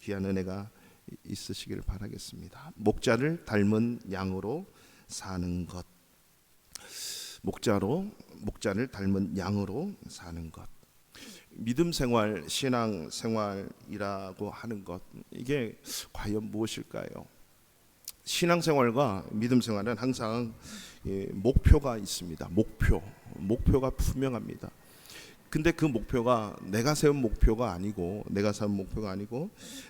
귀한 은혜가 있으시기를 바라겠습니다. 목자를 닮은 양으로 사는 것. 목자를 닮은 양으로 사는 것. 믿음 생활, 신앙 생활이라고 하는 것, 이게 과연 무엇일까요? 신앙 생활과 믿음 생활은 항상 목표가 있습니다. 목표가 분명합니다. 근데 그 목표가 내가 세운 목표가 아니고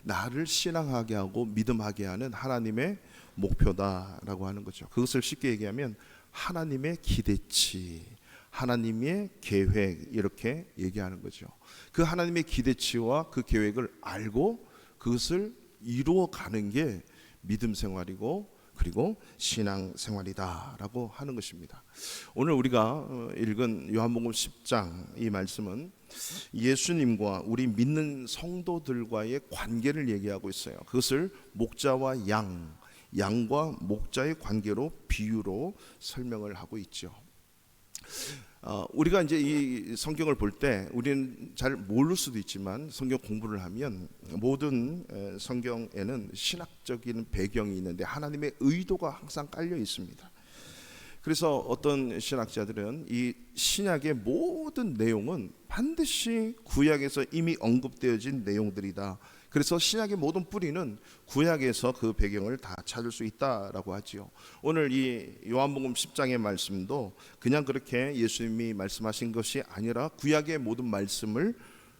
나를 신앙하게 하고 믿음하게 하는 하나님의 목표다라고 하는 거죠. 그것을 쉽게 얘기하면 하나님의 기대치, 하나님의 계획, 이렇게 얘기하는 거죠. 그 하나님의 기대치와 그 계획을 알고 그것을 이루어가는 게 믿음 생활이고 그리고 신앙 생활이다라고 하는 것입니다. 오늘 우리가 읽은 요한복음 10장 이 말씀은 예수님과 우리 믿는 성도들과의 관계를 얘기하고 있어요. 그것을 목자와 양과 목자의 관계로 비유로 설명을 하고 있죠. 우리가 이제 이 성경을 볼 때 우리는 잘 모를 수도 있지만 성경 공부를 하면 모든 성경에는 신학적인 배경이 있는데 하나님의 의도가 항상 깔려 있습니다. 그래서 어떤 신학자들은 이 신약의 모든 내용은 반드시 구약에서 이미 언급되어진 내용들이다. 그래서 신약의 모든 뿌리는 구약에서 그 배경을 다 찾을 수 있다라고 하지요. 오늘 이 요한복음 10장의 말씀도 그냥 그렇게 예수님이 말씀하신 것이 아니라 구약의 모든 말씀을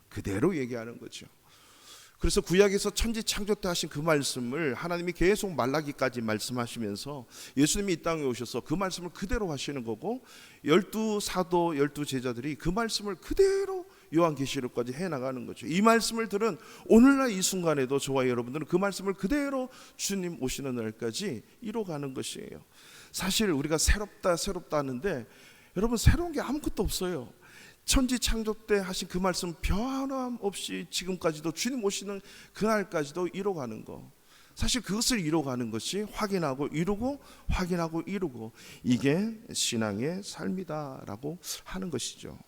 그대로 얘기하는 거죠. 그래서 구약에서 천지 창조 때 하신 그 말씀을 하나님이 계속 말라기까지 말씀하시면서 예수님이 이 땅에 오셔서 그 말씀을 그대로 하시는 거고 12사도 12제자들이 그 말씀을 그대로 요한계시록까지 해나가는 거죠. 이 말씀을 들은 오늘날 이 순간에도 저와 여러분들은 그 말씀을 그대로 주님 오시는 날까지 이뤄가는 것이에요. 사실 우리가 새롭다 하는데 여러분 새로운 게 아무것도 없어요. 천지 창조 때 하신 그 말씀 변함없이 지금까지도 주님 오시는 그날까지도 이뤄가는 거, 사실 그것을 이뤄가는 것이 확인하고 이루고 이게 신앙의 삶이다라고 하는 것이죠.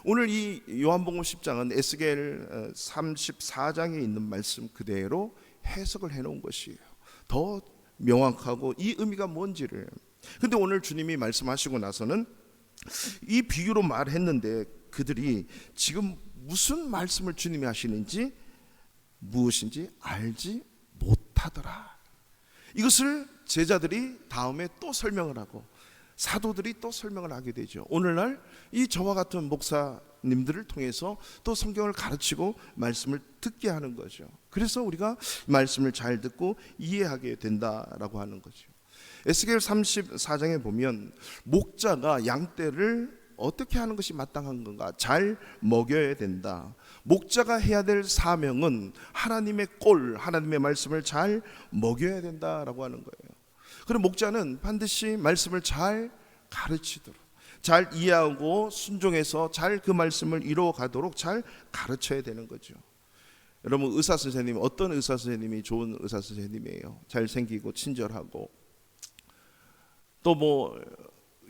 오늘 이 요한복음 10장은 에스겔 34장에 있는 말씀 그대로 해석을 해놓은 것이에요. 더 명확하고 이 의미가 뭔지를. 근데 오늘 주님이 말씀하시고 나서는 이 비유로 말했는데 그들이 지금 무슨 말씀을 주님이 하시는지 무엇인지 알지 못하더라. 이것을 제자들이 다음에 또 설명을 하고 사도들이 또 설명을 하게 되죠. 오늘날 이 저와 같은 목사님들을 통해서 또 성경을 가르치고 말씀을 듣게 하는 거죠. 그래서 우리가 말씀을 잘 듣고 이해하게 된다라고 하는 거죠. 에스겔 34장에 보면 목자가 양떼를 어떻게 하는 것이 마땅한 건가? 잘 먹여야 된다. 목자가 해야 될 사명은 하나님의 꼴, 하나님의 말씀을 잘 먹여야 된다라고 하는 거예요. 그럼 목자는 반드시 말씀을 잘 가르치도록, 잘 이해하고 순종해서 잘 그 말씀을 이루어가도록 잘 가르쳐야 되는 거죠. 여러분, 의사 선생님, 어떤 의사 선생님이 좋은 의사 선생님이에요? 잘생기고 친절하고 또 뭐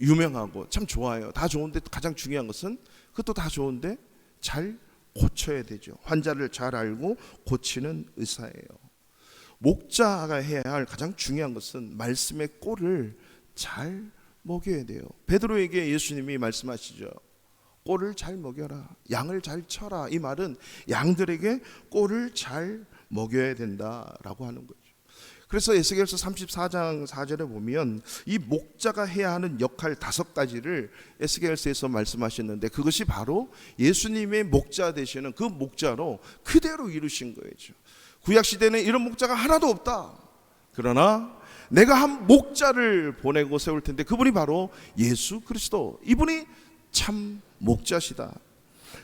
유명하고 참 좋아요. 다 좋은데 가장 중요한 것은 그것도 다 좋은데 잘 고쳐야 되죠. 환자를 잘 알고 고치는 의사예요. 목자가 해야 할 가장 중요한 것은 말씀의 꼴을 잘 먹여야 돼요. 베드로에게 예수님이 말씀하시죠. 꼴을 잘 먹여라, 양을 잘 쳐라. 이 말은 양들에게 꼴을 잘 먹여야 된다라고 하는 거죠. 그래서 에스겔서 34장 4절에 보면 이 목자가 해야 하는 역할 5가지를 에스겔서에서 말씀하셨는데 그것이 바로 예수님의 목자 되시는 그 목자로 그대로 이루신 거죠. 구약시대는 이런 목자가 하나도 없다. 그러나 내가 한 목자를 보내고 세울 텐데 그분이 바로 예수 그리스도, 이분이 참 목자시다.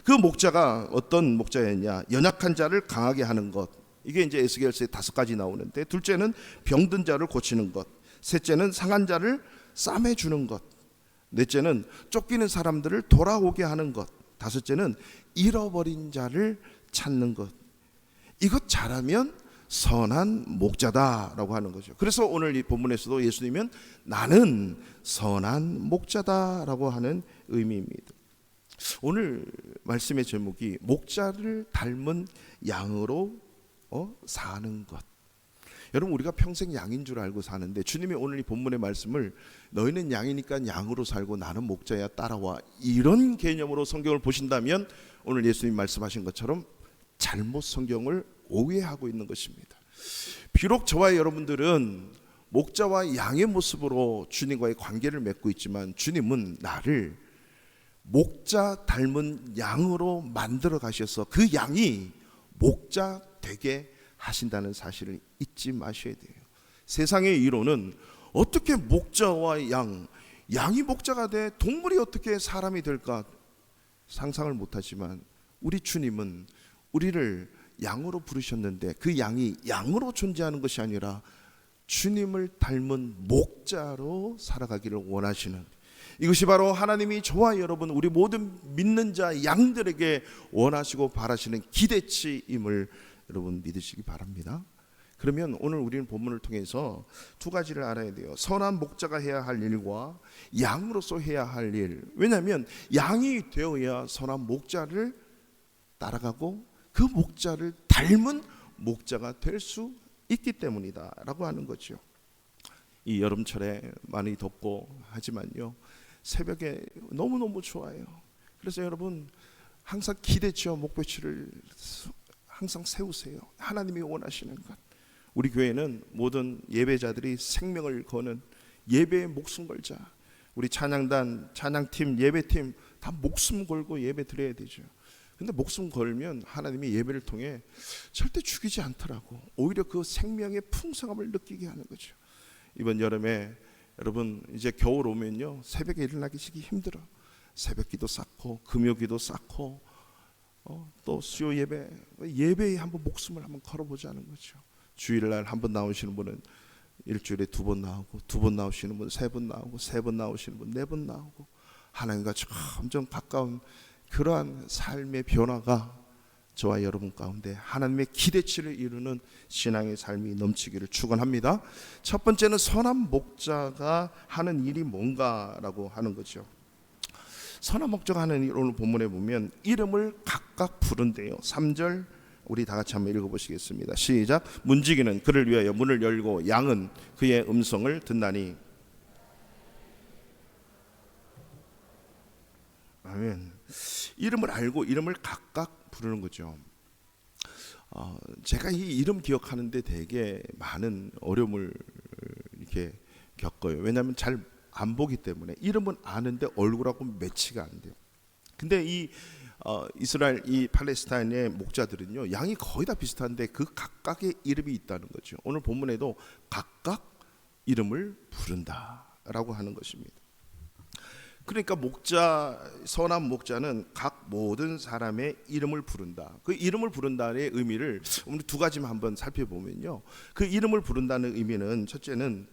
그 목자가 어떤 목자였냐? 연약한 자를 강하게 하는 것, 이게 이제 에스겔서에 5가지 나오는데, 둘째는 병든 자를 고치는 것, 셋째는 상한 자를 싸매 주는 것, 넷째는 쫓기는 사람들을 돌아오게 하는 것, 다섯째는 잃어버린 자를 찾는 것. 이것 잘하면 선한 목자다라고 하는 거죠. 그래서 오늘 이 본문에서도 예수님은 나는 선한 목자다라고 하는 의미입니다. 오늘 말씀의 제목이 목자를 닮은 양으로 사는 것. 여러분, 우리가 평생 양인 줄 알고 사는데 주님이 오늘 이 본문의 말씀을 너희는 양이니까 양으로 살고 나는 목자야 따라와, 이런 개념으로 성경을 보신다면 오늘 예수님 말씀하신 것처럼 잘못 성경을 오해하고 있는 것입니다. 비록 저와 여러분들은 목자와 양의 모습으로 주님과의 관계를 맺고 있지만 주님은 나를 목자 닮은 양으로 만들어 가셔서 그 양이 목자 되게 하신다는 사실을 잊지 마셔야 돼요. 세상의 이론은 어떻게 목자와 양이 목자가 돼 동물이 어떻게 사람이 될까 상상을 못하지만 우리 주님은 우리를 양으로 부르셨는데 그 양이 양으로 존재하는 것이 아니라 주님을 닮은 목자로 살아가기를 원하시는, 이것이 바로 하나님이 저와 여러분 우리 모든 믿는 자 양들에게 원하시고 바라시는 기대치임을 여러분 믿으시기 바랍니다. 그러면 오늘 우리는 본문을 통해서 두 가지를 알아야 돼요. 선한 목자가 해야 할 일과 양으로서 해야 할 일. 왜냐하면 양이 되어야 선한 목자를 따라가고 그 목자를 닮은 목자가 될 수 있기 때문이다 라고 하는 거죠. 이 여름철에 많이 덥고 하지만요, 새벽에 너무너무 좋아요. 그래서 여러분 항상 기대치와 목표치를 항상 세우세요. 하나님이 원하시는 것. 우리 교회는 모든 예배자들이 생명을 거는 예배에 목숨 걸자. 우리 찬양단, 찬양팀, 예배팀 다 목숨 걸고 예배 드려야 되죠. 근데 목숨 걸면 하나님이 예배를 통해 절대 죽이지 않더라고. 오히려 그 생명의 풍성함을 느끼게 하는 거죠. 이번 여름에 여러분 이제 겨울 오면요, 새벽에 일어나기 힘들어. 새벽기도 쌓고 금요기도 쌓고 또 수요 예배에 한번 목숨을 한번 걸어보자는 거죠. 주일날 한번 나오시는 분은 일주일에 2번 나오고, 2번 나오시는 분 3번 나오고, 3번 나오시는 분 4번 나오고, 하나님과 점점 가까운 그러한 삶의 변화가 저와 여러분 가운데 하나님의 기대치를 이루는 신앙의 삶이 넘치기를 축원합니다. 첫 번째는 선한 목자가 하는 일이 뭔가라고 하는 거죠. 선한 목자가 하는 일, 오늘 본문에 보면 이름을 각각 부른대요. 3절 우리 다 같이 한번 읽어보시겠습니다. 시작. 문지기는 그를 위하여 문을 열고 양은 그의 음성을 듣나니. 아멘. 이름을 알고 이름을 각각 부르는 거죠. 제가 이 이름 기억하는데 되게 많은 어려움을 이렇게 겪어요. 왜냐하면 잘 안 보기 때문에. 이름은 아는데 얼굴하고 매치가 안 돼요. 근데 이 이스라엘, 이 팔레스타인의 목자들은요, 양이 거의 다 비슷한데 그 각각의 이름이 있다는 거죠. 오늘 본문에도 각각 이름을 부른다라고 하는 것입니다. 그러니까 목자, 선한 목자는 각 모든 사람의 이름을 부른다. 그 이름을 부른다의 의미를 오늘 두 가지만 한번 살펴보면요, 그 이름을 부른다는 의미는 첫째는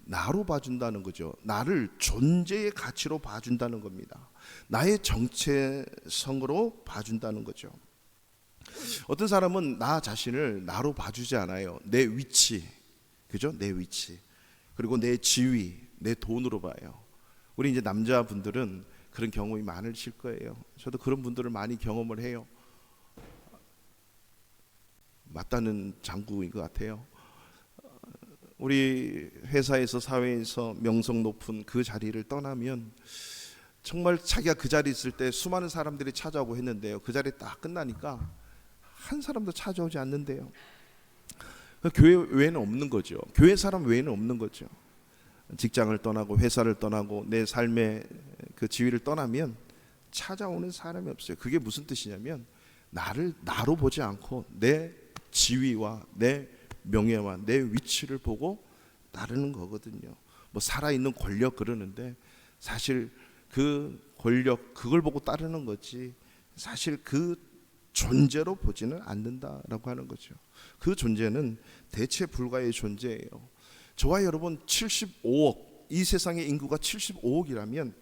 나로 봐준다는 거죠. 나를 존재의 가치로 봐준다는 겁니다. 나의 정체성으로 봐준다는 거죠. 어떤 사람은 나 자신을 나로 봐주지 않아요. 내 위치, 그죠? 내 위치, 그리고 내 지위, 내 돈으로 봐요. 우리 이제 남자분들은 그런 경험이 많으실 거예요. 저도 그런 분들을 많이 경험을 해요. 맞다는 장구인 것 같아요. 우리 회사에서, 사회에서 명성 높은 그 자리를 떠나면 정말 자기가 그 자리에 있을 때 수많은 사람들이 찾아오고 했는데요, 그 자리에 딱 끝나니까 한 사람도 찾아오지 않는데요. 교회 외에는 없는 거죠. 교회 사람 외에는 없는 거죠. 직장을 떠나고 회사를 떠나고 내 삶의 그 지위를 떠나면 찾아오는 사람이 없어요. 그게 무슨 뜻이냐면 나를 나로 보지 않고 내 지위와 내 명예와 내 위치를 보고 따르는 거거든요. 뭐 살아있는 권력 그러는데 사실 그 권력, 그걸 보고 따르는 거지 사실 그 존재로 보지는 않는다라고 하는 거죠. 그 존재는 대체 불가의 존재예요. 저와 여러분 75억, 이 세상의 인구가 75억이라면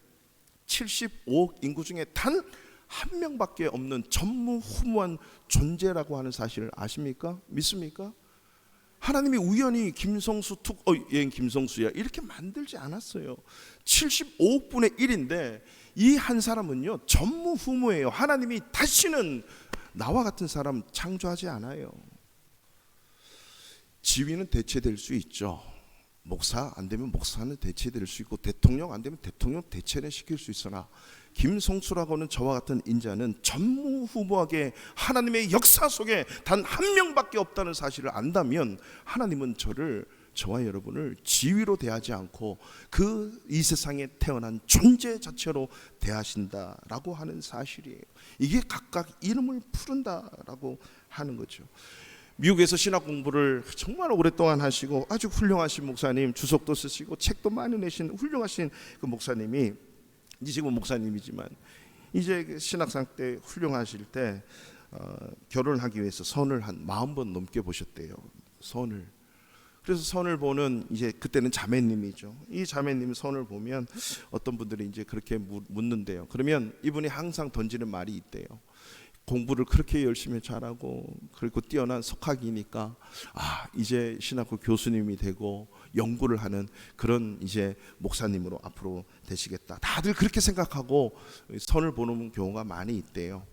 75억 인구 중에 단 한 명밖에 없는 전무후무한 존재라고 하는 사실을 아십니까? 믿습니까? 하나님이 우연히 김성수 얘 김성수야 이렇게 만들지 않았어요. 75억 분의 1인데 이 한 사람은요 전무후무예요. 하나님이 다시는 나와 같은 사람 창조하지 않아요. 지위는 대체될 수 있죠. 목사 안 되면 목사는 대체될 수 있고, 대통령 안 되면 대통령 대체는 시킬 수 있으나, 김성수라고는 저와 같은 인자는 전무후무하게 하나님의 역사 속에 단 한 명밖에 없다는 사실을 안다면, 하나님은 저와 여러분을 지위로 대하지 않고 이 세상에 태어난 존재 자체로 대하신다라고 하는 사실이에요. 이게 각각 이름을 부른다라고 하는 거죠. 미국에서 신학 공부를 정말 오랫동안 하시고 아주 훌륭하신 목사님, 주석도 쓰시고 책도 많이 내신 훌륭하신 그 목사님이, 이제 지금 목사님이지만 이제 신학상 때 훌륭하실 때 결혼하기 위해서 선을 한 40번 넘게 보셨대요. 선을. 그래서 선을 보는, 이제 그때는 자매님이죠. 이 자매님 선을 보면 어떤 분들이 이제 그렇게 묻는데요. 그러면 이분이 항상 던지는 말이 있대요. 공부를 그렇게 열심히 잘하고 그리고 뛰어난 석학이니까 이제 신학교 교수님이 되고 연구를 하는 그런 이제 목사님으로 앞으로 되시겠다. 다들 그렇게 생각하고 선을 보는 경우가 많이 있대요.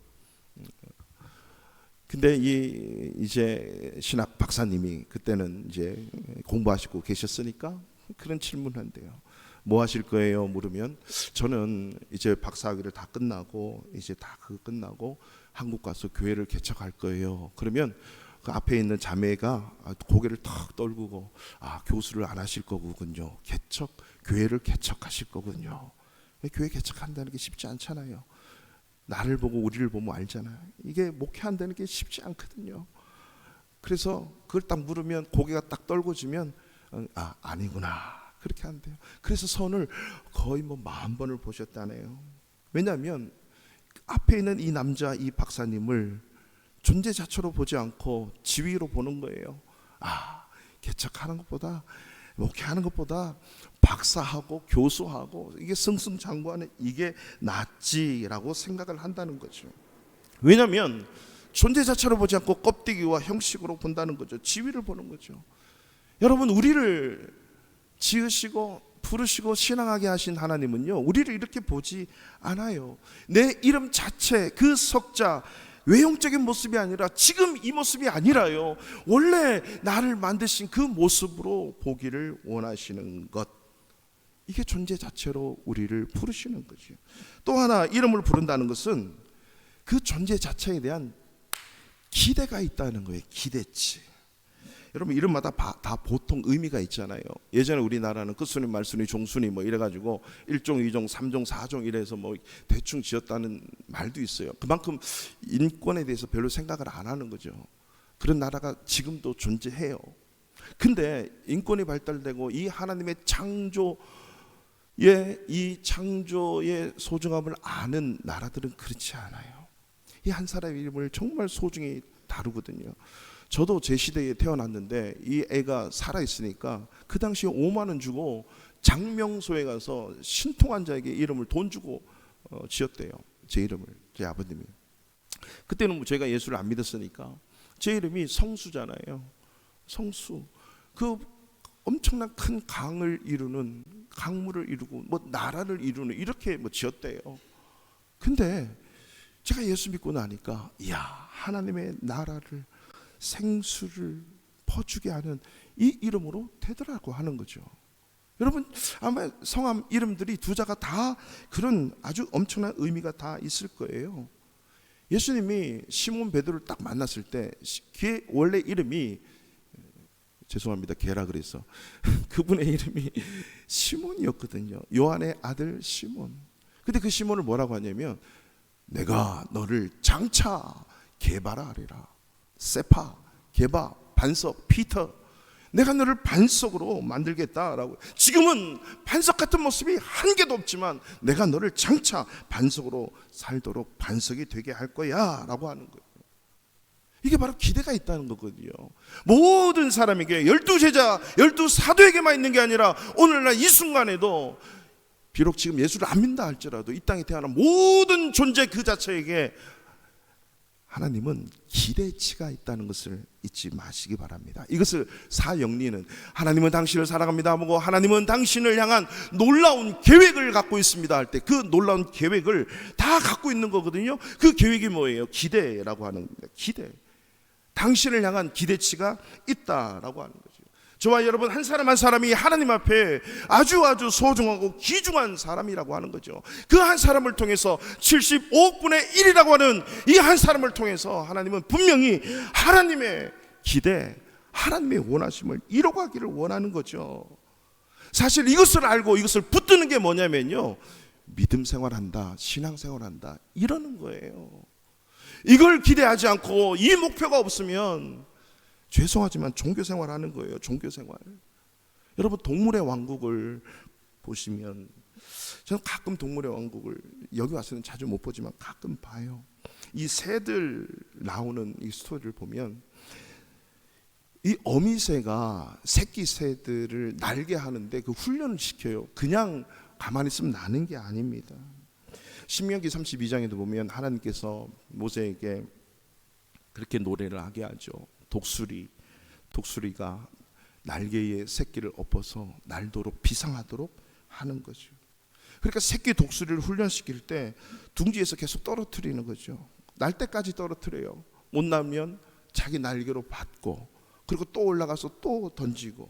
근데 이제 신학 박사님이 그때는 이제 공부하시고 계셨으니까 그런 질문을 한대요. 뭐 하실 거예요? 물으면 저는 이제 박사학위를 다 끝나고 이제 다 그거 끝나고 한국 가서 교회를 개척할 거예요. 그러면 그 앞에 있는 자매가 고개를 탁 떨구고 교수를 안 하실 거군요. 교회를 개척하실 거군요. 교회 개척한다는 게 쉽지 않잖아요. 나를 보고 우리를 보면 알잖아요. 이게 목회한다는 게 쉽지 않거든요. 그래서 그걸 딱 물으면 고개가 딱 떨궈지면 아니구나 그렇게 한대요. 그래서 선을 거의 40번을 보셨다네요. 왜냐하면 앞에 있는 이 남자, 이 박사님을 존재 자체로 보지 않고 지위로 보는 거예요. 개척하는 것보다, 목회하는 것보다 박사하고 교수하고 이게 승승장구하는 이게 낫지라고 생각을 한다는 거죠. 왜냐하면 존재 자체로 보지 않고 껍데기와 형식으로 본다는 거죠. 지위를 보는 거죠. 여러분, 우리를 지으시고 부르시고 신앙하게 하신 하나님은요, 우리를 이렇게 보지 않아요. 내 이름 자체, 그 석자, 외형적인 모습이 아니라 지금 이 모습이 아니라요, 원래 나를 만드신 그 모습으로 보기를 원하시는 것, 이게 존재 자체로 우리를 부르시는 거죠. 또 하나 이름을 부른다는 것은 그 존재 자체에 대한 기대가 있다는 거예요. 기대치. 여러분, 이름마다 다 보통 의미가 있잖아요. 예전에 우리나라는 끝순이, 말순이, 종순이 이래가지고 1종, 2종, 3종, 4종 이래서 대충 지었다는 말도 있어요. 그만큼 인권에 대해서 별로 생각을 안 하는 거죠. 그런 나라가 지금도 존재해요. 근데 인권이 발달되고 이 하나님의 이 창조의 소중함을 아는 나라들은 그렇지 않아요. 이 한 사람의 이름을 정말 소중히 다루거든요. 저도 제 시대에 태어났는데 이 애가 살아있으니까 그 당시에 5만 원 주고 장명소에 가서 신통한 자에게 이름을 돈 주고 지었대요. 제 이름을, 제 아버님이. 그때는 제가 예수를 안 믿었으니까 제 이름이 성수잖아요. 성수. 그 엄청난 큰 강을 이루는, 강물을 이루고 나라를 이루는, 이렇게 지었대요. 근데 제가 예수 믿고 나니까 하나님의 나라를, 생수를 퍼주게 하는 이 이름으로 되더라고 하는 거죠. 여러분, 아마 성함 이름들이 두 자가 다 그런 아주 엄청난 의미가 다 있을 거예요. 예수님이 시몬 베드로를 딱 만났을 때 걔 원래 이름이, 죄송합니다, 걔라 그래서 그분의 이름이 시몬이었거든요. 요한의 아들 시몬. 근데 그 시몬을 뭐라고 하냐면, 내가 너를 장차 게바라 하리라. 세파, 게바, 반석, 피터, 내가 너를 반석으로 만들겠다라고. 지금은 반석 같은 모습이 한 개도 없지만 내가 너를 장차 반석으로 살도록 반석이 되게 할 거야 라고 하는 거예요. 이게 바로 기대가 있다는 거거든요. 모든 사람에게, 12제자, 12사도에게만 있는 게 아니라 오늘날 이 순간에도, 비록 지금 예수를 안 믿는다 할지라도 이 땅에 태어난 모든 존재 그 자체에게 하나님은 기대치가 있다는 것을 잊지 마시기 바랍니다. 이것을 사영리는 하나님은 당신을 사랑합니다 하고 하나님은 당신을 향한 놀라운 계획을 갖고 있습니다 할 때 그 놀라운 계획을 다 갖고 있는 거거든요. 그 계획이 뭐예요? 기대라고 하는 겁니다. 기대. 당신을 향한 기대치가 있다라고 하는 거죠. 저와 여러분 한 사람 한 사람이 하나님 앞에 아주 소중하고 귀중한 사람이라고 하는 거죠. 그 한 사람을 통해서 75억 분의 1이라고 하는 이 한 사람을 통해서 하나님은 분명히 하나님의 기대, 하나님의 원하심을 이뤄가기를 원하는 거죠. 사실 이것을 알고 이것을 붙드는 게 뭐냐면요, 믿음 생활한다, 신앙 생활한다 이러는 거예요. 이걸 기대하지 않고 이 목표가 없으면 죄송하지만 종교생활 하는 거예요. 종교생활. 여러분 동물의 왕국을 보시면, 저는 가끔 동물의 왕국을 여기 와서는 자주 못 보지만 가끔 봐요. 이 새들 나오는 이 스토리를 보면 이 어미새가 새끼 새들을 날게 하는데 그 훈련을 시켜요. 그냥 가만히 있으면 나는 게 아닙니다. 신명기 32장에도 보면 하나님께서 모세에게 그렇게 노래를 하게 하죠. 독수리가 날개에 새끼를 엎어서 날도록 비상하도록 하는 거죠. 그러니까 새끼 독수리를 훈련시킬 때 둥지에서 계속 떨어뜨리는 거죠. 날 때까지 떨어뜨려요. 못 나면 자기 날개로 받고 그리고 또 올라가서 또 던지고.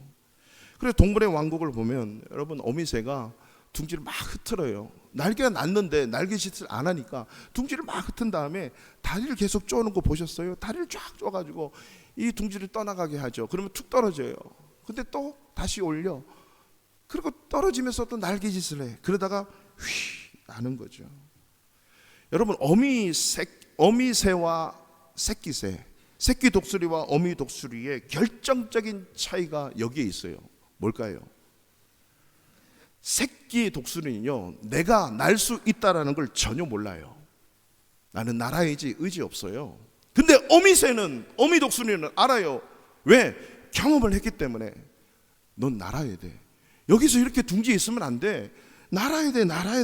그래서 동물의 왕국을 보면 여러분 어미새가 둥지를 막 흩어요. 날개가 났는데 날개짓을 안 하니까 둥지를 막 흩은 다음에 다리를 계속 쪼는 거 보셨어요? 다리를 쫙 쪼가지고 이 둥지를 떠나가게 하죠. 그러면 툭 떨어져요. 근데 또 다시 올려. 그리고 떨어지면서 또 날개짓을 해. 그러다가 휘 나는 거죠. 여러분 어미새와 새끼새, 새끼 독수리와 어미 독수리의 결정적인 차이가 여기에 있어요. 뭘까요? 새끼 독수리는요, 내가 날 수 있다라는 걸 전혀 몰라요. 나는 날아야지 의지 없어요. 근데 어미 독수리는 알아요. 왜? 경험을 했기 때문에. 넌 날아야 돼. 여기서 이렇게 둥지에 있으면 안 돼. 날아야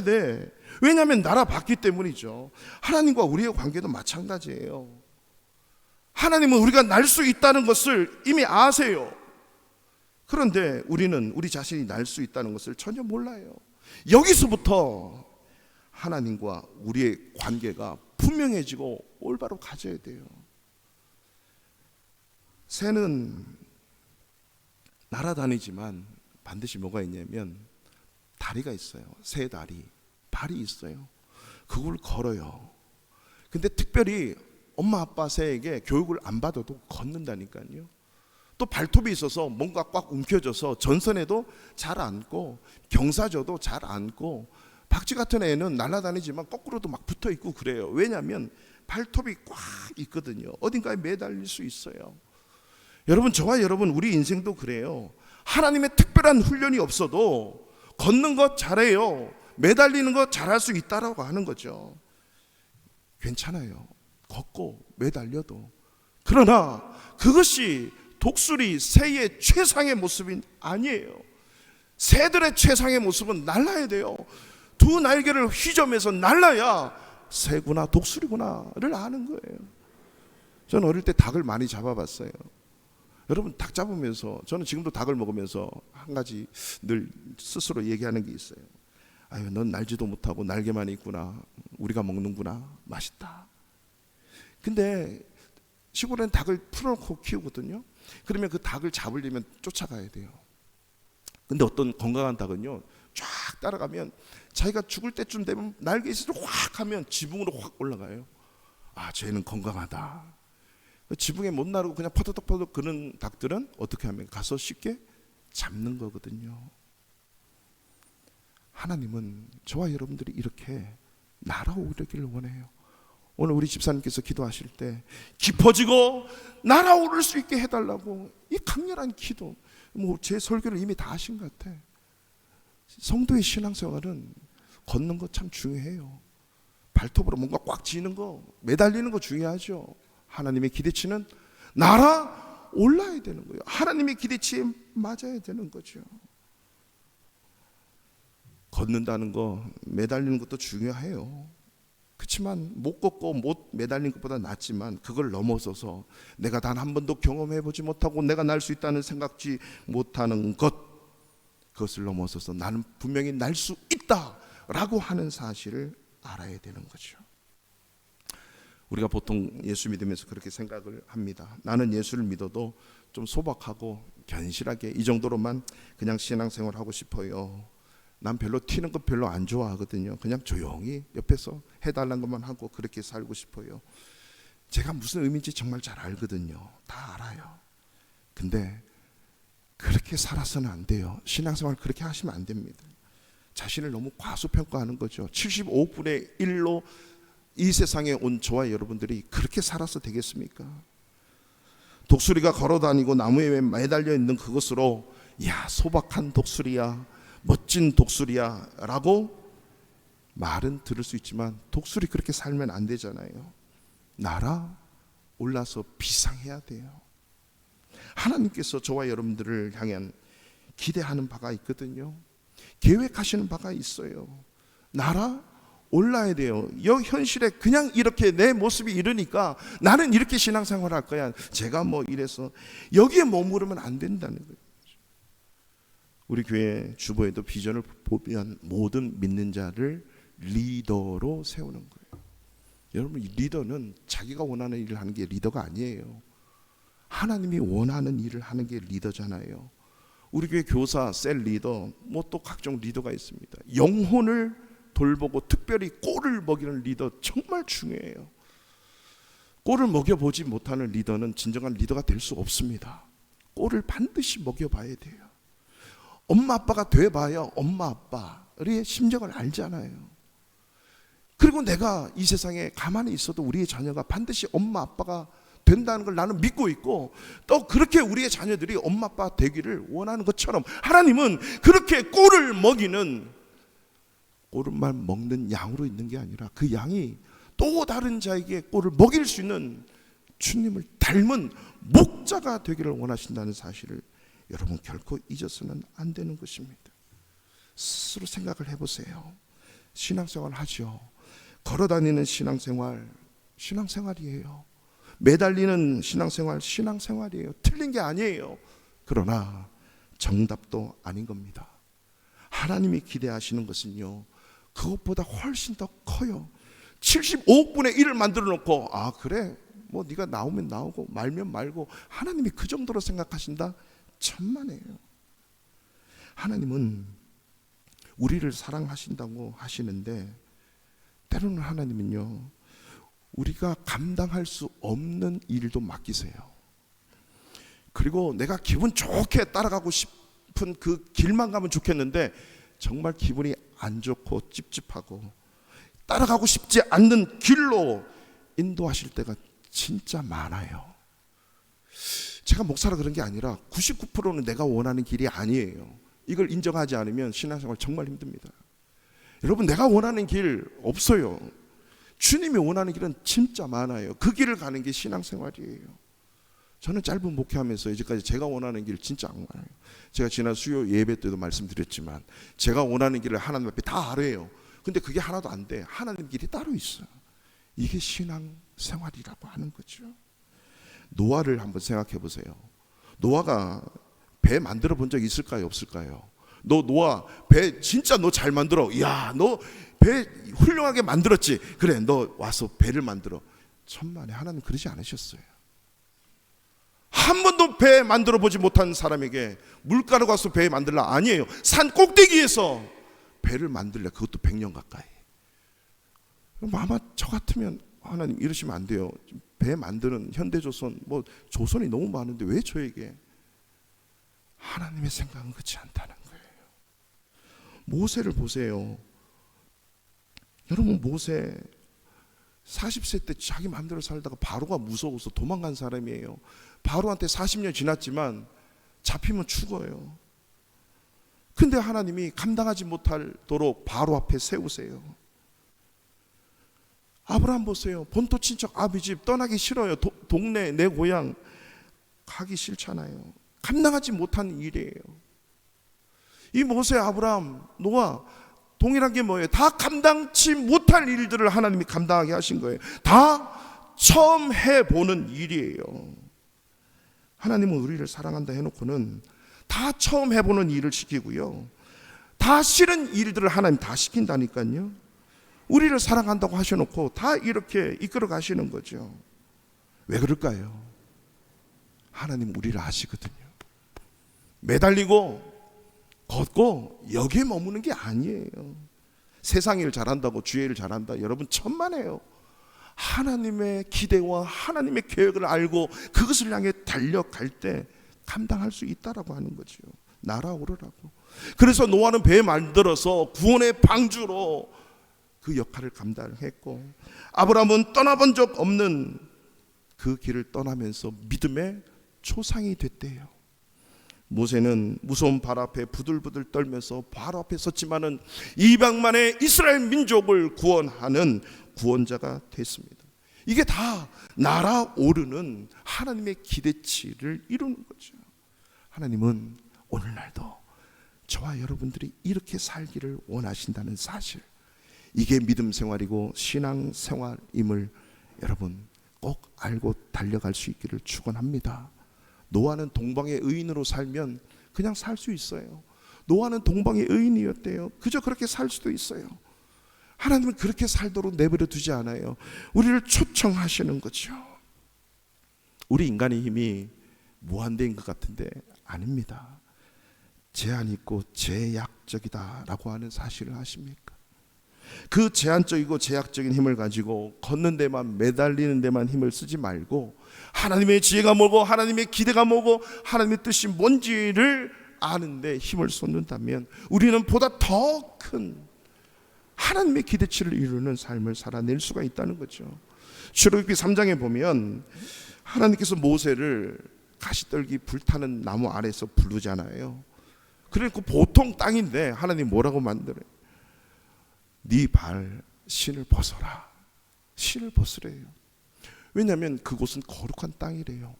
돼. 왜냐하면 날아봤기 때문이죠. 하나님과 우리의 관계도 마찬가지예요. 하나님은 우리가 날 수 있다는 것을 이미 아세요. 그런데 우리는 우리 자신이 날 수 있다는 것을 전혀 몰라요. 여기서부터 하나님과 우리의 관계가 분명해지고 올바로 가져야 돼요. 새는 날아다니지만 반드시 뭐가 있냐면 다리가 있어요. 새 다리, 발이 있어요. 그걸 걸어요. 근데 특별히 엄마 아빠 새에게 교육을 안 받아도 걷는다니까요. 또 발톱이 있어서 뭔가 꽉 움켜져서 전선에도 잘 앉고 경사져도 잘 앉고, 박쥐 같은 애는 날아다니지만 거꾸로도 막 붙어 있고 그래요. 왜냐하면 발톱이 꽉 있거든요. 어딘가에 매달릴 수 있어요. 여러분, 저와 여러분 우리 인생도 그래요. 하나님의 특별한 훈련이 없어도 걷는 것 잘해요. 매달리는 것 잘할 수 있다라고 하는 거죠. 괜찮아요. 걷고 매달려도. 그러나 그것이 독수리, 새의 최상의 모습은 아니에요. 새들의 최상의 모습은 날아야 돼요. 두 날개를 휘저으면서 날아야 새구나 독수리구나를 아는 거예요. 저는 어릴 때 닭을 많이 잡아봤어요. 여러분, 닭 잡으면서 저는 지금도 닭을 먹으면서 한 가지 늘 스스로 얘기하는 게 있어요. 아유, 넌 날지도 못하고 날개만 있구나. 우리가 먹는구나. 맛있다. 근데 시골에는 닭을 풀어놓고 키우거든요. 그러면 그 닭을 잡으려면 쫓아가야 돼요. 근데 어떤 건강한 닭은요, 쫙 따라가면 자기가 죽을 때쯤 되면 날개짓을 확 하면 지붕으로 확 올라가요. 아, 쟤는 건강하다. 지붕에 못 나르고 그냥 퍼덕퍼덕 그런 닭들은 어떻게 하면 가서 쉽게 잡는 거거든요. 하나님은 저와 여러분들이 이렇게 날아오르기를 원해요. 오늘 우리 집사님께서 기도하실 때 깊어지고 날아오를 수 있게 해달라고, 이 강렬한 기도, 제 설교를 이미 다 하신 것 같아. 성도의 신앙생활은 걷는 거 참 중요해요. 발톱으로 뭔가 꽉 쥐는 거, 매달리는 거 중요하죠. 하나님의 기대치는 날아올라야 되는 거예요. 하나님의 기대치에 맞아야 되는 거죠. 걷는다는 거, 매달리는 것도 중요해요. 그렇지만 못 걷고 못 매달린 것보다 낫지만 그걸 넘어서서 내가 단 한 번도 경험해보지 못하고 내가 날 수 있다는 생각지 못하는 그것을 넘어서서 나는 분명히 날 수 있다라고 하는 사실을 알아야 되는 거죠. 우리가 보통 예수 믿으면서 그렇게 생각을 합니다. 나는 예수를 믿어도 좀 소박하고 견실하게 이 정도로만 그냥 신앙생활 하고 싶어요. 난 별로 튀는 거 별로 안 좋아하거든요. 그냥 조용히 옆에서 해달라는 것만 하고 그렇게 살고 싶어요. 제가 무슨 의미인지 정말 잘 알거든요. 다 알아요. 근데 그렇게 살아서는 안 돼요. 신앙생활 그렇게 하시면 안 됩니다. 자신을 너무 과소평가하는 거죠. 75분의 1로 이 세상에 온 저와 여러분들이 그렇게 살아서 되겠습니까? 독수리가 걸어다니고 나무에 매달려 있는 그것으로 야, 소박한 독수리야, 멋진 독수리야 라고 말은 들을 수 있지만 독수리 그렇게 살면 안 되잖아요. 날아 올라서 비상해야 돼요. 하나님께서 저와 여러분들을 향한 기대하는 바가 있거든요. 계획하시는 바가 있어요. 날아 올라야 돼요. 현실에 그냥 이렇게 내 모습이 이러니까 나는 이렇게 신앙생활 할 거야. 제가 뭐 이래서 여기에 머무르면 안 된다는 거예요. 우리 교회 주보에도 비전을 보면 모든 믿는 자를 리더로 세우는 거예요. 여러분, 리더는 자기가 원하는 일을 하는 게 리더가 아니에요. 하나님이 원하는 일을 하는 게 리더잖아요. 우리 교회 교사, 셀 리더, 뭐 또 각종 리더가 있습니다. 영혼을 돌보고 특별히 꼴을 먹이는 리더 정말 중요해요. 꼴을 먹여보지 못하는 리더는 진정한 리더가 될 수 없습니다. 꼴을 반드시 먹여봐야 돼요. 엄마 아빠가 돼봐야 엄마 아빠의 심정을 알잖아요. 그리고 내가 이 세상에 가만히 있어도 우리의 자녀가 반드시 엄마 아빠가 된다는 걸 나는 믿고 있고, 또 그렇게 우리의 자녀들이 엄마 아빠 되기를 원하는 것처럼 하나님은 그렇게 꼴을 먹이는, 꼴만 먹는 양으로 있는 게 아니라 그 양이 또 다른 자에게 꼴을 먹일 수 있는 주님을 닮은 목자가 되기를 원하신다는 사실을 여러분 결코 잊어서는 안 되는 것입니다. 스스로 생각을 해보세요. 신앙생활 하죠. 걸어다니는 신앙생활, 신앙생활이에요. 매달리는 신앙생활, 신앙생활이에요. 틀린 게 아니에요. 그러나 정답도 아닌 겁니다. 하나님이 기대하시는 것은요, 그것보다 훨씬 더 커요. 75분의 1을 만들어 놓고 아 그래 뭐 네가 나오면 나오고 말면 말고, 하나님이 그 정도로 생각하신다? 천만에요. 하나님은 우리를 사랑하신다고 하시는데 때로는 하나님은요, 우리가 감당할 수 없는 일도 맡기세요. 그리고 내가 기분 좋게 따라가고 싶은 그 길만 가면 좋겠는데 정말 기분이 안 좋고 찝찝하고 따라가고 싶지 않는 길로 인도하실 때가 진짜 많아요. 제가 목사라 그런 게 아니라 99%는 내가 원하는 길이 아니에요. 이걸 인정하지 않으면 신앙생활 정말 힘듭니다. 여러분, 내가 원하는 길 없어요. 주님이 원하는 길은 진짜 많아요. 그 길을 가는 게 신앙생활이에요. 저는 짧은 목회하면서 이제까지 제가 원하는 길 진짜 안 가요. 제가 지난 수요 예배 때도 말씀드렸지만 제가 원하는 길을 하나님 앞에 다 알아요. 근데 그게 하나도 안 돼. 하나님 길이 따로 있어요. 이게 신앙생활이라고 하는 거죠. 노아를 한번 생각해 보세요. 노아가 배 만들어 본 적 있을까요, 없을까요? 노아 배 진짜 너 잘 만들어. 야, 너 배 훌륭하게 만들었지. 그래, 너 와서 배를 만들어. 천만에 하나님 그러지 않으셨어요. 한 번도 배 만들어 보지 못한 사람에게 물가로 가서 배 만들라? 아니에요. 산 꼭대기에서 배를 만들래. 그것도 100년 가까이. 아마 저 같으면 하나님 이러시면 안 돼요. 배 만드는 현대조선, 뭐 조선이 너무 많은데 왜 저에게? 하나님의 생각은 그렇지 않다는 거예요. 모세를 보세요. 여러분, 모세 40세 때 자기 마음대로 살다가 바로가 무서워서 도망간 사람이에요. 바로한테 40년 지났지만 잡히면 죽어요. 근데 하나님이 감당하지 못하도록 바로 앞에 세우세요. 아브라함 보세요. 본토 친척 아비집 떠나기 싫어요. 동네 내 고향 가기 싫잖아요. 감당하지 못한 일이에요. 이 모세, 아브라함, 노아 동일한 게 뭐예요? 다 감당치 못할 일들을 하나님이 감당하게 하신 거예요. 다 처음 해보는 일이에요. 하나님은 우리를 사랑한다 해놓고는 다 처음 해보는 일을 시키고요, 다 싫은 일들을 하나님 다 시킨다니까요. 우리를 사랑한다고 하셔놓고 다 이렇게 이끌어 가시는 거죠. 왜 그럴까요? 하나님 우리를 아시거든요. 매달리고 걷고 여기에 머무는 게 아니에요. 세상 일 잘한다고 주의 일 잘한다, 여러분 천만에요. 하나님의 기대와 하나님의 계획을 알고 그것을 향해 달려갈 때 감당할 수 있다라고 하는 거죠. 날아오르라고. 그래서 노아는 배 만들어서 구원의 방주로 그 역할을 감당했고, 아브라함은 떠나본 적 없는 그 길을 떠나면서 믿음의 초상이 됐대요. 모세는 무서운 발 앞에 부들부들 떨면서 바로 앞에 섰지만은 이방만의 이스라엘 민족을 구원하는 구원자가 됐습니다. 이게 다 날아오르는 하나님의 기대치를 이루는 거죠. 하나님은 오늘날도 저와 여러분들이 이렇게 살기를 원하신다는 사실, 이게 믿음 생활이고 신앙 생활임을 여러분 꼭 알고 달려갈 수 있기를 축원합니다. 노아는 동방의 의인으로 살면 그냥 살 수 있어요. 노아는 동방의 의인이었대요. 그저 그렇게 살 수도 있어요. 하나님은 그렇게 살도록 내버려 두지 않아요. 우리를 초청하시는 거죠. 우리 인간의 힘이 무한대인 것 같은데 아닙니다. 제한 있고 제약적이다라고 하는 사실을 아십니까? 그 제한적이고 제약적인 힘을 가지고 걷는 데만, 매달리는 데만 힘을 쓰지 말고 하나님의 지혜가 뭐고 하나님의 기대가 뭐고 하나님의 뜻이 뭔지를 아는데 힘을 쏟는다면 우리는 보다 더 큰 하나님의 기대치를 이루는 삶을 살아낼 수가 있다는 거죠. 출애굽기 3장에 보면 하나님께서 모세를 가시떨기 불타는 나무 아래서 부르잖아요. 그러니까 보통 땅인데 하나님 뭐라고 만들어요? 네 발 신을 벗어라. 신을 벗으래요. 왜냐하면 그곳은 거룩한 땅이래요.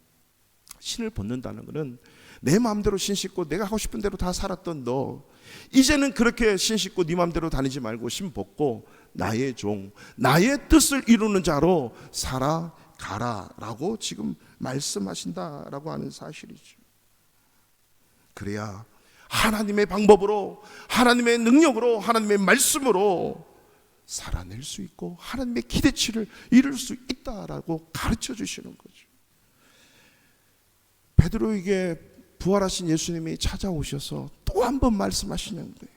신을 벗는다는 것은 내 마음대로 신 신고 내가 하고 싶은 대로 다 살았던 너, 이제는 그렇게 신 신고 네 마음대로 다니지 말고 신 벗고 나의 종, 나의 뜻을 이루는 자로 살아가라 라고 지금 말씀하신다라고 하는 사실이죠. 그래야 하나님의 방법으로, 하나님의 능력으로, 하나님의 말씀으로 살아낼 수 있고 하나님의 기대치를 이룰 수 있다라고 가르쳐 주시는 거죠. 베드로에게 부활하신 예수님이 찾아오셔서 또 한 번 말씀하시는 거예요.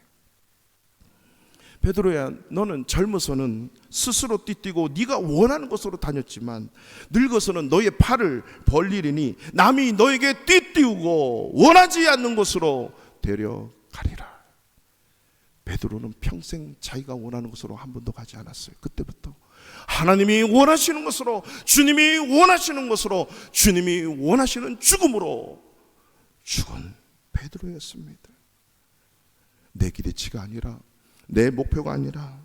베드로야, 너는 젊어서는 스스로 띠뛰고 네가 원하는 곳으로 다녔지만 늙어서는 너의 팔을 벌리리니 남이 너에게 띠띠우고 원하지 않는 곳으로 데려가리라. 베드로는 평생 자기가 원하는 곳으로 한 번도 가지 않았어요. 그때부터 하나님이 원하시는 것으로, 주님이 원하시는 것으로, 주님이 원하시는 죽음으로 죽은 베드로였습니다. 내 기대치가 아니라, 내 목표가 아니라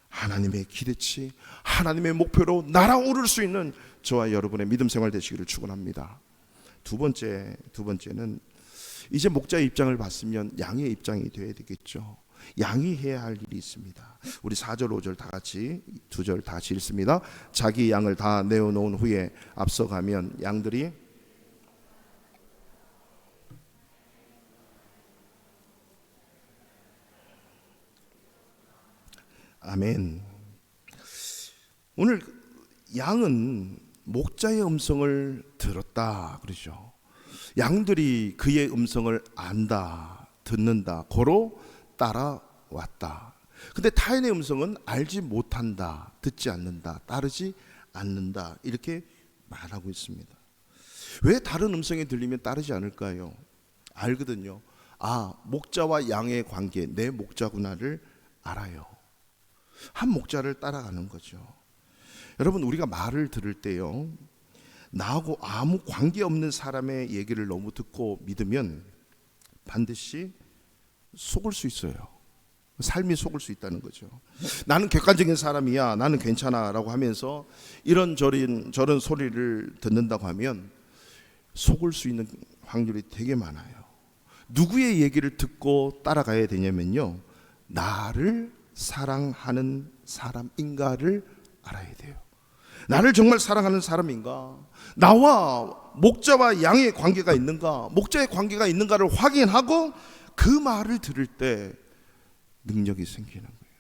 하나님의 기대치, 하나님의 목표로 날아오를 수 있는 저와 여러분의 믿음 생활 되시기를 축원합니다. 두 번째는 이제 목자의 입장을 봤으면 양의 입장이 되어야 되겠죠. 양이 해야 할 일이 있습니다. 우리 4절 5절 다 같이, 2절 다 같이 읽습니다. 자기 양을 다 내어놓은 후에 앞서가면 양들이 아멘. 오늘 양은 목자의 음성을 들었다 그러죠. 양들이 그의 음성을 안다, 듣는다, 고로 따라왔다. 근데 타인의 음성은 알지 못한다, 듣지 않는다, 따르지 않는다, 이렇게 말하고 있습니다. 왜 다른 음성이 들리면 따르지 않을까요? 알거든요. 아, 목자와 양의 관계, 내 목자구나를 알아요. 한 목자를 따라가는 거죠. 여러분, 우리가 말을 들을 때요, 나하고 아무 관계없는 사람의 얘기를 너무 듣고 믿으면 반드시 속을 수 있어요. 삶이 속을 수 있다는 거죠. 나는 객관적인 사람이야, 나는 괜찮아 라고 하면서 이런저런 소리를 듣는다고 하면 속을 수 있는 확률이 되게 많아요. 누구의 얘기를 듣고 따라가야 되냐면요, 나를 사랑하는 사람인가를 알아야 돼요. 나를 정말 사랑하는 사람인가? 나와 목자와 양의 관계가 있는가? 목자의 관계가 있는가를 확인하고 그 말을 들을 때 능력이 생기는 거예요.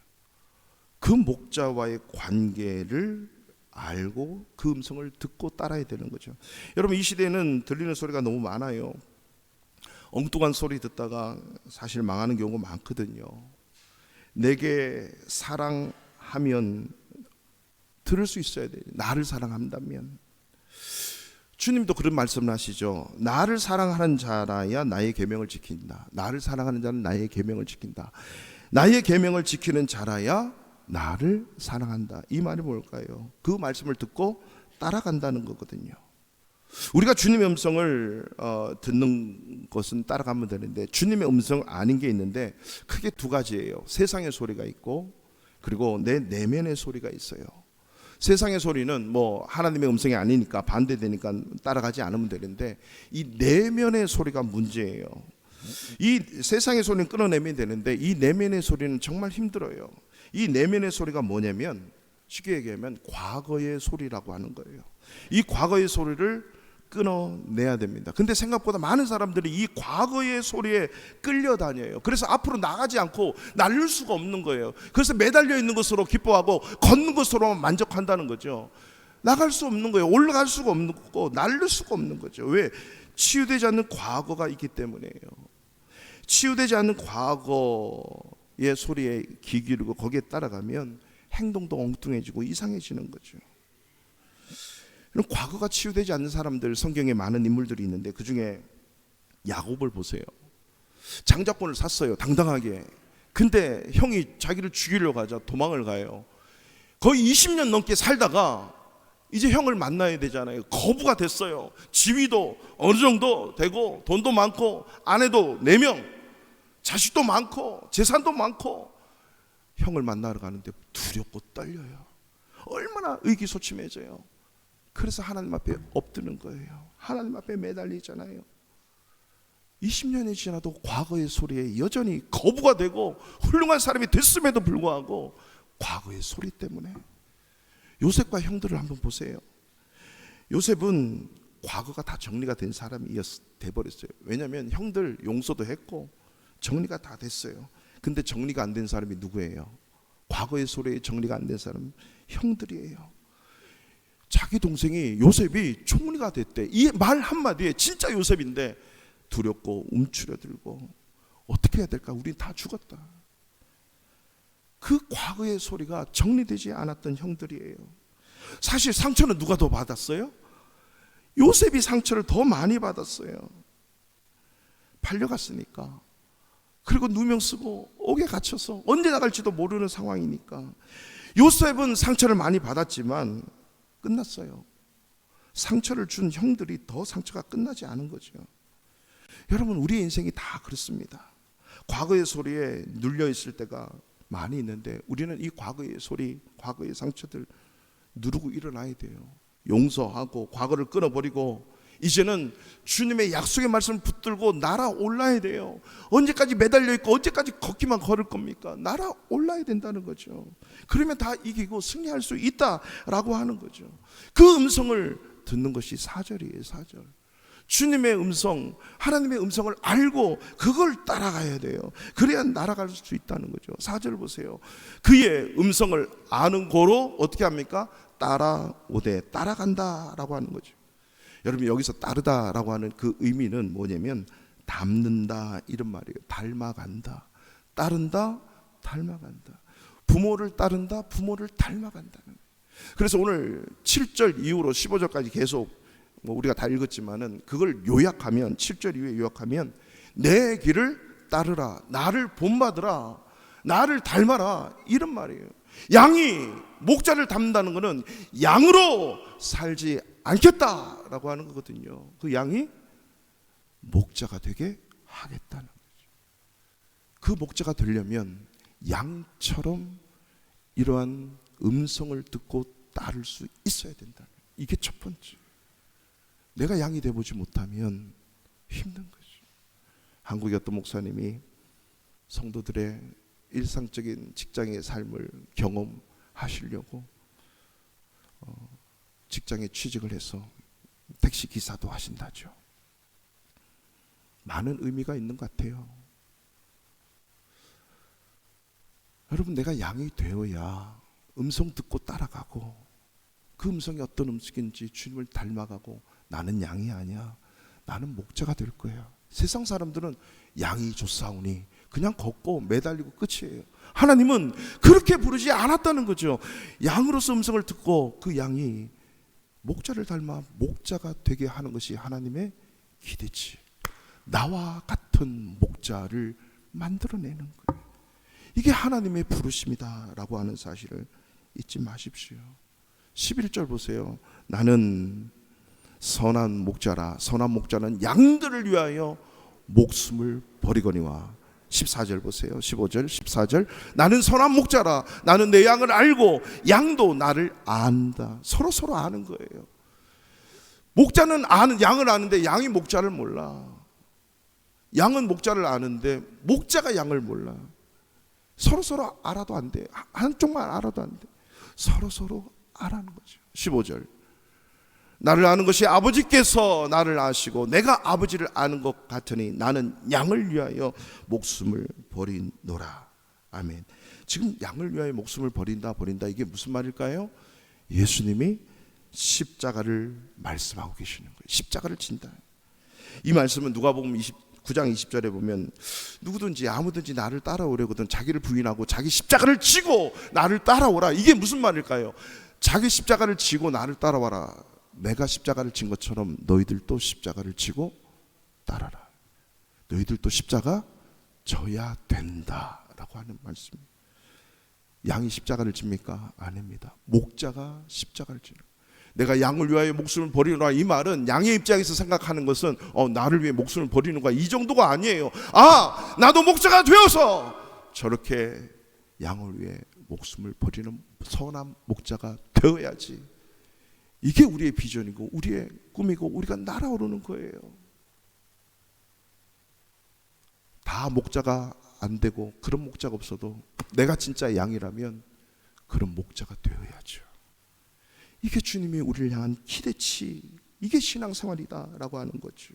그 목자와의 관계를 알고 그 음성을 듣고 따라야 되는 거죠. 여러분, 이 시대에는 들리는 소리가 너무 많아요. 엉뚱한 소리 듣다가 사실 망하는 경우가 많거든요. 내게 사랑하면 들을 수 있어야 돼요. 나를 사랑한다면. 주님도 그런 말씀을 하시죠. 나를 사랑하는 자라야 나의 계명을 지킨다. 나를 사랑하는 자는 나의 계명을 지킨다. 나의 계명을 지키는 자라야 나를 사랑한다. 이 말이 뭘까요? 그 말씀을 듣고 따라간다는 거거든요. 우리가 주님의 음성을 듣는 것은 따라가면 되는데, 주님의 음성 아닌 게 있는데 크게 두 가지예요. 세상의 소리가 있고, 그리고 내 내면의 소리가 있어요. 세상의 소리는 뭐 하나님의 음성이 아니니까 반대되니까 따라가지 않으면 되는데, 이 내면의 소리가 문제예요. 이 세상의 소리는 끊어내면 되는데 이 내면의 소리는 정말 힘들어요. 이 내면의 소리가 뭐냐면, 쉽게 얘기하면 과거의 소리라고 하는 거예요. 이 과거의 소리를 끊어내야 됩니다. 근데 생각보다 많은 사람들이 이 과거의 소리에 끌려다녀요. 그래서 앞으로 나가지 않고 날릴 수가 없는 거예요. 그래서 매달려 있는 것으로 기뻐하고 걷는 것으로만 만족한다는 거죠. 나갈 수 없는 거예요. 올라갈 수가 없는 거고 날릴 수가 없는 거죠. 왜? 치유되지 않는 과거가 있기 때문이에요. 치유되지 않는 과거의 소리에 귀 기울이고 거기에 따라가면 행동도 엉뚱해지고 이상해지는 거죠. 과거가 치유되지 않는 사람들, 성경에 많은 인물들이 있는데 그 중에 야곱을 보세요. 장자권을 샀어요, 당당하게. 근데 형이 자기를 죽이려고 하자 도망을 가요. 거의 20년 넘게 살다가 이제 형을 만나야 되잖아요. 거부가 됐어요. 지위도 어느 정도 되고 돈도 많고 아내도 4명, 자식도 많고 재산도 많고 형을 만나러 가는데 두렵고 떨려요. 얼마나 의기소침해져요. 그래서 하나님 앞에 엎드는 거예요. 하나님 앞에 매달리잖아요. 20년이 지나도 과거의 소리에 여전히 거부가 되고 훌륭한 사람이 됐음에도 불구하고 과거의 소리 때문에. 요셉과 형들을 한번 보세요. 요셉은 과거가 다 정리가 된 사람이 돼버렸어요. 왜냐하면 형들 용서도 했고 정리가 다 됐어요. 근데 정리가 안 된 사람이 누구예요? 과거의 소리에 정리가 안 된 사람은 형들이에요. 자기 동생이 요셉이 총리가 됐대. 이 말 한마디에 진짜 요셉인데 두렵고 움츠려들고 어떻게 해야 될까? 우린 다 죽었다. 그 과거의 소리가 정리되지 않았던 형들이에요. 사실 상처는 누가 더 받았어요? 요셉이 상처를 더 많이 받았어요. 팔려갔으니까. 그리고 누명 쓰고 옥에 갇혀서 언제 나갈지도 모르는 상황이니까. 요셉은 상처를 많이 받았지만 끝났어요. 상처를 준 형들이 더 상처가 끝나지 않은 거죠. 여러분, 우리의 인생이 다 그렇습니다. 과거의 소리에 눌려 있을 때가 많이 있는데 우리는 이 과거의 소리, 과거의 상처들 누르고 일어나야 돼요. 용서하고 과거를 끊어버리고 이제는 주님의 약속의 말씀을 붙들고 날아올라야 돼요. 언제까지 매달려 있고 언제까지 걷기만 걸을 겁니까? 날아올라야 된다는 거죠. 그러면 다 이기고 승리할 수 있다라고 하는 거죠. 그 음성을 듣는 것이 4절이에요. 4절. 주님의 음성, 하나님의 음성을 알고 그걸 따라가야 돼요. 그래야 날아갈 수 있다는 거죠. 4절 보세요. 그의 음성을 아는 고로 어떻게 합니까? 따라오되, 따라간다라고 하는 거죠. 여러분, 여기서 따르다라고 하는 그 의미는 뭐냐면 닮는다 이런 말이에요. 닮아간다, 따른다, 닮아간다. 부모를 따른다, 부모를 닮아간다는 거예요. 그래서 오늘 7절 이후로 15절까지 계속 우리가 다 읽었지만은 그걸 요약하면 7절 이후에 요약하면 내 길을 따르라, 나를 본받으라, 나를 닮아라 이런 말이에요. 양이 목자를 닮는다는 것은 양으로 살지 않겠다라고 하는 거거든요. 그 양이 목자가 되게 하겠다는 거죠. 그 목자가 되려면 양처럼 이러한 음성을 듣고 따를 수 있어야 된다. 이게 첫 번째. 내가 양이 되보지 못하면 힘든 거죠. 한국의 어떤 목사님이 성도들의 일상적인 직장의 삶을 경험하시려고 직장에 취직을 해서 택시 기사도 하신다죠. 많은 의미가 있는 것 같아요. 여러분, 내가 양이 되어야 음성 듣고 따라가고, 그 음성이 어떤 음성인지 주님을 닮아가고, 나는 양이 아니야, 나는 목자가 될 거야. 세상 사람들은 양이 좋사오니 그냥 걷고 매달리고 끝이에요. 하나님은 그렇게 부르지 않았다는 거죠. 양으로서 음성을 듣고 그 양이 목자를 닮아 목자가 되게 하는 것이 하나님의 기대치. 나와 같은 목자를 만들어내는 거예요. 이게 하나님의 부르심이다 라고 하는 사실을 잊지 마십시오. 11절 보세요. 나는 선한 목자라. 선한 목자는 양들을 위하여 목숨을 버리거니와. 14절 보세요. 15절 14절. 나는 선한 목자라. 나는 내 양을 알고 양도 나를 안다. 서로 아는 거예요. 목자는 양을 아는데 양이 목자를 몰라. 양은 목자를 아는데 목자가 양을 몰라. 서로 알아도 안 돼. 한쪽만 알아도 안 돼. 서로 알아는 거죠. 15절. 나를 아는 것이 아버지께서 나를 아시고 내가 아버지를 아는 것 같으니 나는 양을 위하여 목숨을 버리노라. 아멘. 지금 양을 위하여 목숨을 버린다 이게 무슨 말일까요? 예수님이 십자가를 말씀하고 계시는 거예요. 십자가를 진다. 이 말씀은 누가복음 9장 20절에 보면 누구든지 아무든지 나를 따라오려거든 자기를 부인하고 자기 십자가를 지고 나를 따라오라. 이게 무슨 말일까요? 자기 십자가를 지고 나를 따라와라. 내가 십자가를 진 것처럼 너희들도 십자가를 지고 따라라. 너희들도 십자가 져야 된다라고 하는 말씀입니다. 양이 십자가를 집니까? 아닙니다. 목자가 십자가를 지는. 내가 양을 위하여 목숨을 버리노라. 이 말은 양의 입장에서 생각하는 것은 나를 위해 목숨을 버리는 거야, 이 정도가 아니에요. 나도 목자가 되어서 저렇게 양을 위해 목숨을 버리는 선한 목자가 되어야지. 이게 우리의 비전이고 우리의 꿈이고 우리가 날아오르는 거예요. 다 목자가 안 되고 그런 목자가 없어도 내가 진짜 양이라면 그런 목자가 되어야죠. 이게 주님이 우리를 향한 기대치, 이게 신앙생활이다라고 하는 거죠.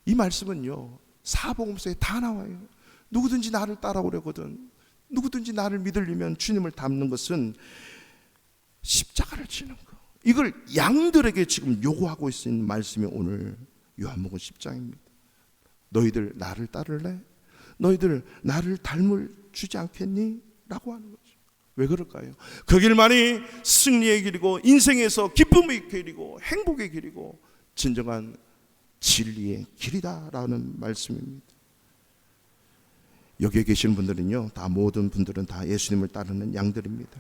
이 말씀은요, 사복음서에 다 나와요. 누구든지 나를 따라오려거든, 누구든지 나를 믿으려면 주님을 닮는 것은 십자가를 지는 거. 이걸 양들에게 지금 요구하고 있는 말씀이 오늘 요한복음 10장입니다. 너희들 나를 따를래? 너희들 나를 닮을 주지 않겠니? 라고 하는 거죠. 왜 그럴까요? 그 길만이 승리의 길이고 인생에서 기쁨의 길이고 행복의 길이고 진정한 진리의 길이다라는 말씀입니다. 여기에 계시는 분들은요, 다 모든 분들은 다 예수님을 따르는 양들입니다.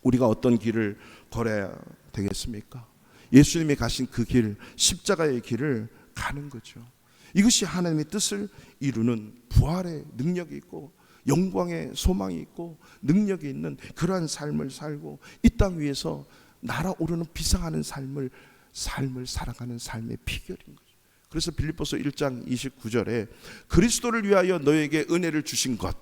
우리가 어떤 길을 걸어야 되겠습니까? 예수님이 가신 그 길, 십자가의 길을 가는 거죠. 이것이 하나님의 뜻을 이루는 부활의 능력이 있고 영광의 소망이 있고 능력이 있는 그러한 삶을 살고 이 땅 위에서 날아오르는 비상하는 삶을 살아가는 삶의 비결인 거죠. 그래서 빌립보서 1장 29절에 그리스도를 위하여 너에게 은혜를 주신 것,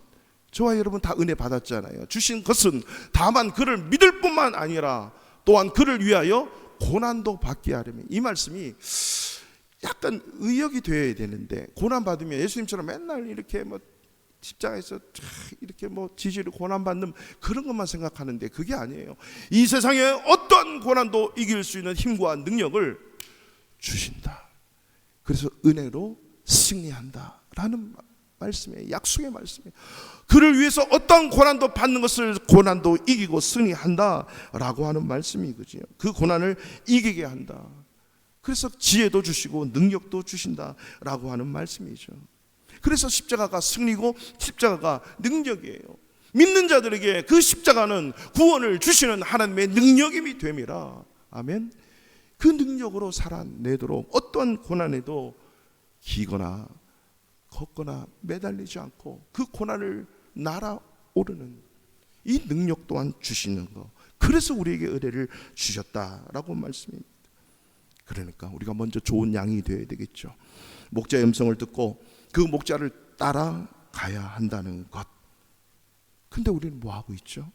저와 여러분 다 은혜 받았잖아요. 주신 것은 다만 그를 믿을 뿐만 아니라 또한 그를 위하여 고난도 받게 하려면. 이 말씀이 약간 의역이 되어야 되는데, 고난 받으면 예수님처럼 맨날 이렇게 십자가에서 이렇게 지지를 고난받는 그런 것만 생각하는데 그게 아니에요. 이 세상에 어떤 고난도 이길 수 있는 힘과 능력을 주신다. 그래서 은혜로 승리한다라는 말씀이에요. 약속의 말씀이에요. 그를 위해서 어떤 고난도 받는 것을 고난도 이기고 승리한다라고 하는 말씀이 그죠. 그 고난을 이기게 한다. 그래서 지혜도 주시고 능력도 주신다라고 하는 말씀이죠. 그래서 십자가가 승리고 십자가가 능력이에요. 믿는 자들에게 그 십자가는 구원을 주시는 하나님의 능력임이 됨이라. 아멘. 그 능력으로 살아내도록 어떤 고난에도 기거나 걷거나 매달리지 않고 그 고난을 날아오르는 이 능력 또한 주시는 것. 그래서 우리에게 은혜를 주셨다라고 말씀입니다. 그러니까 우리가 먼저 좋은 양이 되어야 되겠죠. 목자의 음성을 듣고 그 목자를 따라가야 한다는 것. 근데 우리는 뭐 하고 있죠?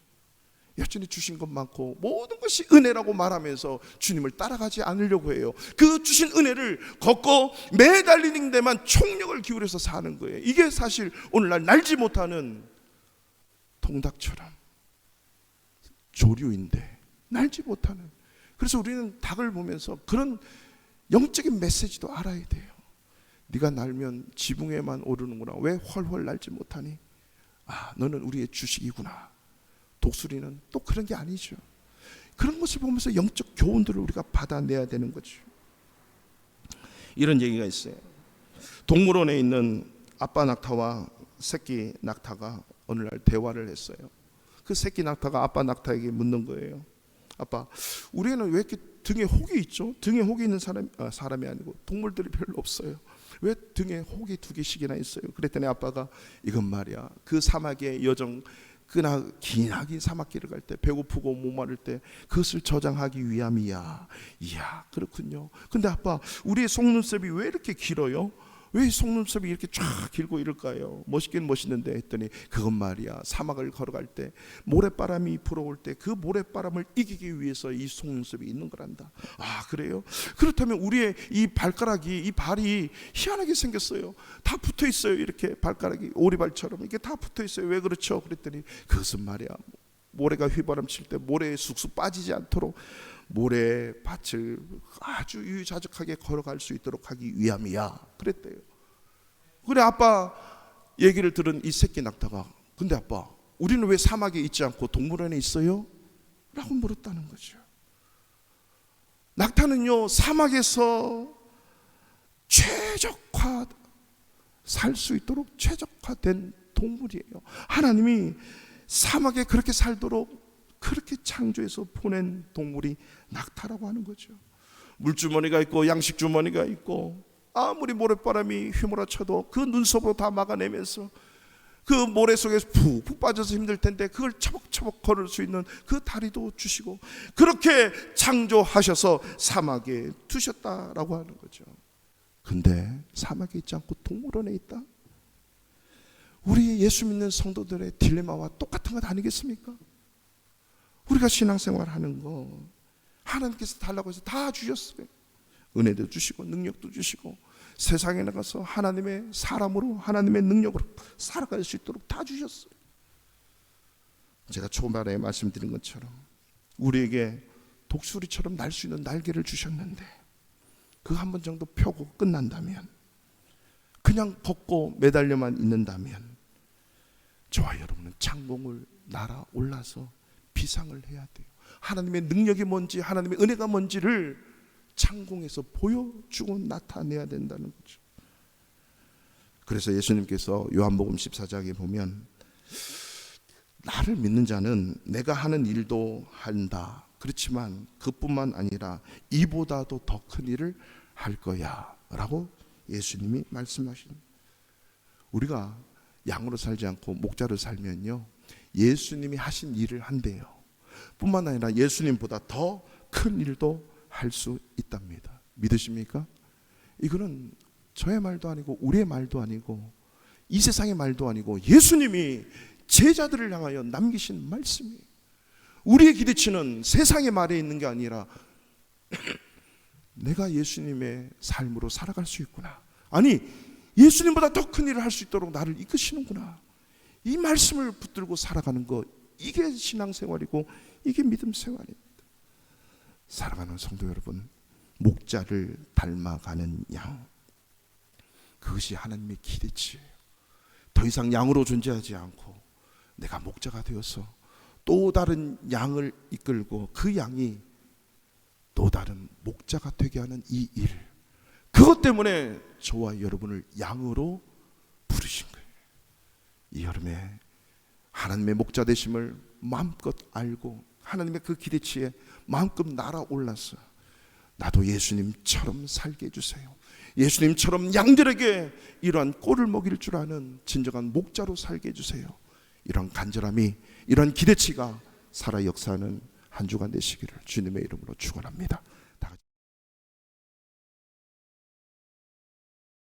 여전히 주신 것 많고 모든 것이 은혜라고 말하면서 주님을 따라가지 않으려고 해요. 그 주신 은혜를 걷고 매달리는 데만 총력을 기울여서 사는 거예요. 이게 사실 오늘날 날지 못하는 동닭처럼 조류인데 날지 못하는. 그래서 우리는 닭을 보면서 그런 영적인 메시지도 알아야 돼요. 네가 날면 지붕에만 오르는구나. 왜 훨훨 날지 못하니? 너는 우리의 주식이구나. 독수리는 또 그런 게 아니죠. 그런 것을 보면서 영적 교훈들을 우리가 받아내야 되는 거죠. 이런 얘기가 있어요. 동물원에 있는 아빠 낙타와 새끼 낙타가 어느 날 대화를 했어요. 그 새끼 낙타가 아빠 낙타에게 묻는 거예요. 아빠, 우리는 왜 이렇게 등에 혹이 있죠? 등에 혹이 있는 사람이 아니고 동물들이 별로 없어요. 왜 등에 혹이 2개씩이나 있어요? 그랬더니 아빠가 이건 말이야, 그 사막의 여정, 기나긴 사막길을 갈 때 배고프고 목마를 때 그것을 저장하기 위함이야. 이야, 그렇군요. 근데 아빠, 우리의 속눈썹이 왜 이렇게 길어요? 왜 속눈썹이 이렇게 쫙 길고 이럴까요? 멋있긴 멋있는데 했더니 그건 말이야, 사막을 걸어갈 때 모래바람이 불어올 때 그 모래바람을 이기기 위해서 이 속눈썹이 있는 거란다. 그래요? 그렇다면 우리의 이 발가락이, 이 발이 희한하게 생겼어요. 다 붙어 있어요. 이렇게 발가락이 오리발처럼 이렇게 다 붙어 있어요. 왜 그렇죠? 그랬더니 그것은 말이야, 모래가 휘바람칠 때 모래에 쑥쑥 빠지지 않도록 모래밭을 아주 유유자적하게 걸어갈 수 있도록 하기 위함이야. 그랬대요. 그래, 아빠 얘기를 들은 이 새끼 낙타가, 근데 아빠, 우리는 왜 사막에 있지 않고 동물원에 있어요? 라고 물었다는 거죠. 낙타는요, 사막에서 최적화 살 수 있도록 최적화된 동물이에요. 하나님이 사막에 그렇게 살도록 그렇게 창조해서 보낸 동물이 낙타라고 하는 거죠. 물주머니가 있고 양식주머니가 있고, 아무리 모래바람이 휘몰아쳐도 그 눈썹으로 다 막아내면서 그 모래 속에서 푹푹 빠져서 힘들 텐데 그걸 처벅처벅 걸을 수 있는 그 다리도 주시고, 그렇게 창조하셔서 사막에 두셨다라고 하는 거죠. 근데 사막에 있지 않고 동물원에 있다? 우리 예수 믿는 성도들의 딜레마와 똑같은 것 아니겠습니까? 우리가 신앙생활 하는 거 하나님께서 달라고 해서 다 주셨어요. 은혜도 주시고 능력도 주시고 세상에 나가서 하나님의 사람으로, 하나님의 능력으로 살아갈 수 있도록 다 주셨어요. 제가 초반에 말씀드린 것처럼 우리에게 독수리처럼 날 수 있는 날개를 주셨는데 그거 한 번 정도 펴고 끝난다면, 그냥 벗고 매달려만 있는다면, 저와 여러분은 창공을 날아 올라서 비상을 해야 돼요. 하나님의 능력이 뭔지, 하나님의 은혜가 뭔지를 창공에서 보여주고 나타내야 된다는 거죠. 그래서 예수님께서 요한복음 14장에 보면, 나를 믿는 자는 내가 하는 일도 한다. 그렇지만 그뿐만 아니라 이보다도 더 큰 일을 할 거야 라고 예수님이 말씀하십니다. 우리가 양으로 살지 않고 목자로 살면요, 예수님이 하신 일을 한대요. 뿐만 아니라 예수님보다 더 큰 일도 할 수 있답니다. 믿으십니까? 이거는 저의 말도 아니고 우리의 말도 아니고 이 세상의 말도 아니고 예수님이 제자들을 향하여 남기신 말씀이에요. 우리의 기대치는 세상의 말에 있는 게 아니라 내가 예수님의 삶으로 살아갈 수 있구나, 아니 예수님보다 더 큰 일을 할 수 있도록 나를 이끄시는구나, 이 말씀을 붙들고 살아가는 것, 이게 신앙생활이고 이게 믿음생활입니다. 사랑하는 성도 여러분, 목자를 닮아가는 양, 그것이 하나님의 기대치예요. 더 이상 양으로 존재하지 않고 내가 목자가 되어서 또 다른 양을 이끌고 그 양이 또 다른 목자가 되게 하는 이 일, 그것 때문에 저와 여러분을 양으로 부르신 거예요. 이 여름에 하나님의 목자 되심을 마음껏 알고 하나님의 그 기대치에 마음껏 날아올라서 나도 예수님처럼 살게 해주세요. 예수님처럼 양들에게 이러한 꼴을 먹일 줄 아는 진정한 목자로 살게 해주세요. 이런 간절함이, 이런 기대치가 살아 역사하는 한 주간 되시기를 주님의 이름으로 축원합니다.